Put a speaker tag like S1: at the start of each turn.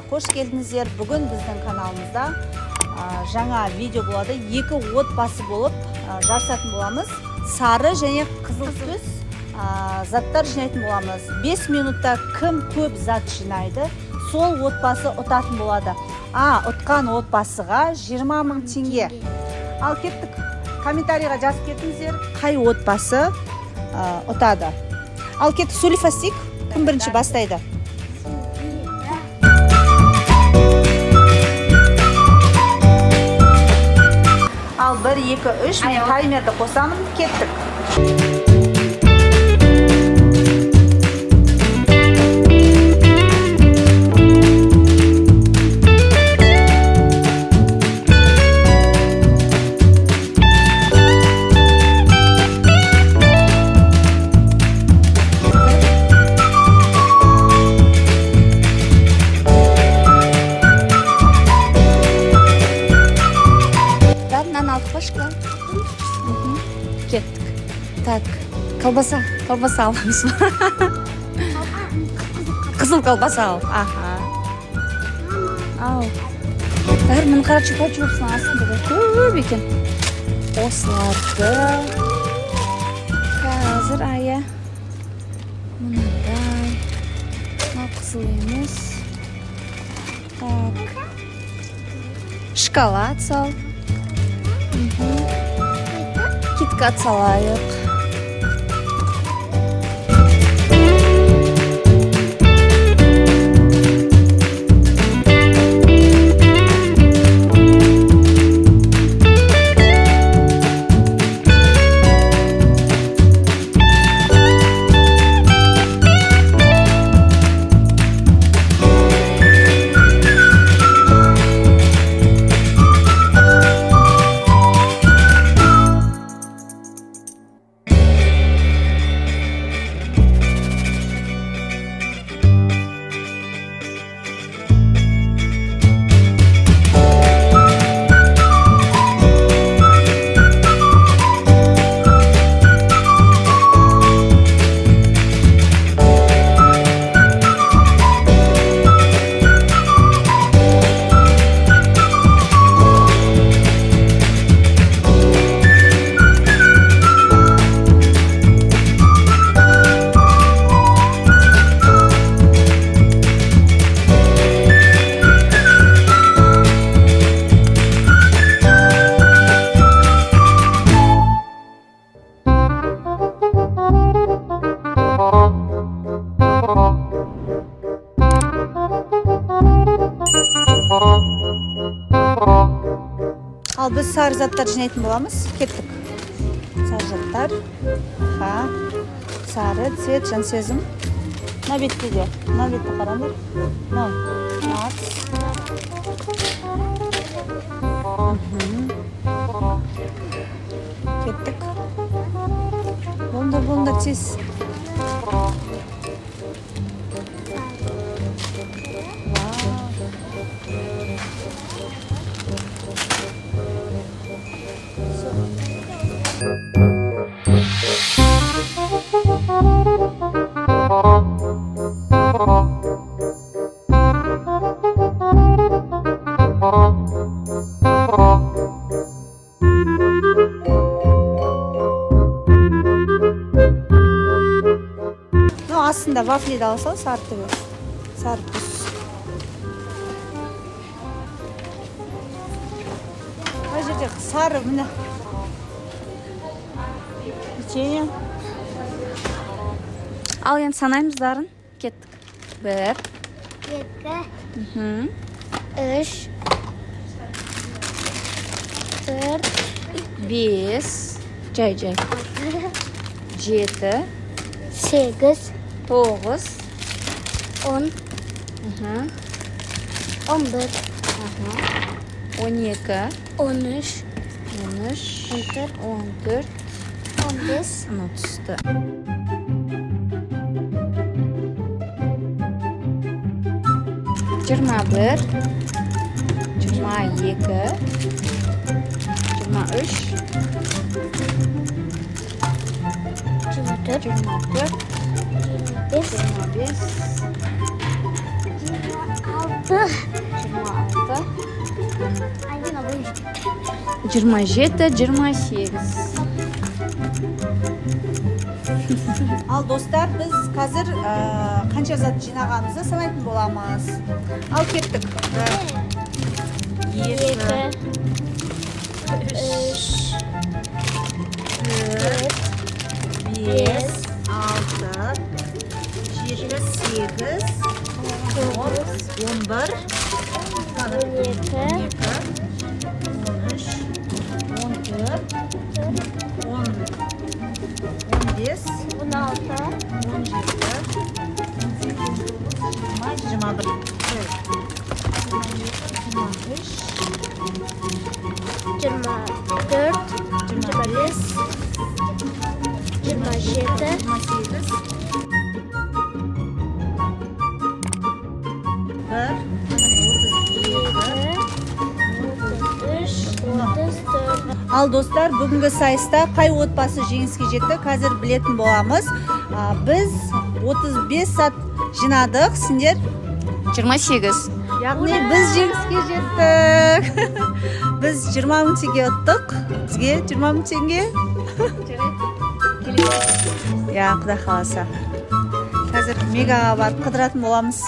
S1: Қош келдіңіздер. Бүгін біздің каналымызда жаңа видео болады. Екі отбасы болып жарысатын боламыз. Сары және қызыл түс заттар жинайтын боламыз. 5 минутта кім көп зат жинайды, сол отбасы ұтатын болады. Ұтқан отбасыға 20 000 теңге. Ал кеттік. Комментарийға жазып кетіңіздер, қай отбасы ұтады. Ал кеттік, сөйлеп бастайық. Кім бірінші бастайды? Ал 1, 2, 3 мен таймерді қосамын, кеттік. Кеттік. Так, колбаса аламыз. Қызыл колбаса ал. Ал. Бәрі мұны қара чупа жүріпсің астында көп екен. Осыларды қазір ая. Мұндай. Қызыл емес. Так. Шоколад сал. Киткат салайық. Ал біз сары заттар жинайтын боламыз. Кеттік. Сары заттар. Сары, цвет, жан сезім. На бетті де. На бетті қараңдар. Кеттік. Болындар тез. Астында вафлиді алса, сары түбі. Сары түс. Қай жерде сары міне. Печенье. Ал енді санаймыз дарын. Кеттік. 1, 2, 3, 4, 5, жай. 7, 8, 9, 10, 11, 12, 13, 14, 15, түсті. 21, 22, 23, 24, 25, 26,
S2: 27, 28.
S1: Ал достар, біз қазір қанша зат жинағанымызды санайтын боламыз. Ал кеттік. 2, 3, 4, 5, 6, 7, 8, 11, Ал достар, бүгінгі сайыста қай отбасы жеңіске жетті, қазір білетін боламыз. Біз 35 сат жинадық, сендер?
S2: 28.
S1: Яғни біз жеңіске жеттік. Біз 20 мың теңге ұттық. Бізге 20 мың теңге? Я, құда қаласа. Қазір мегаға барып қыдыратын боламыз.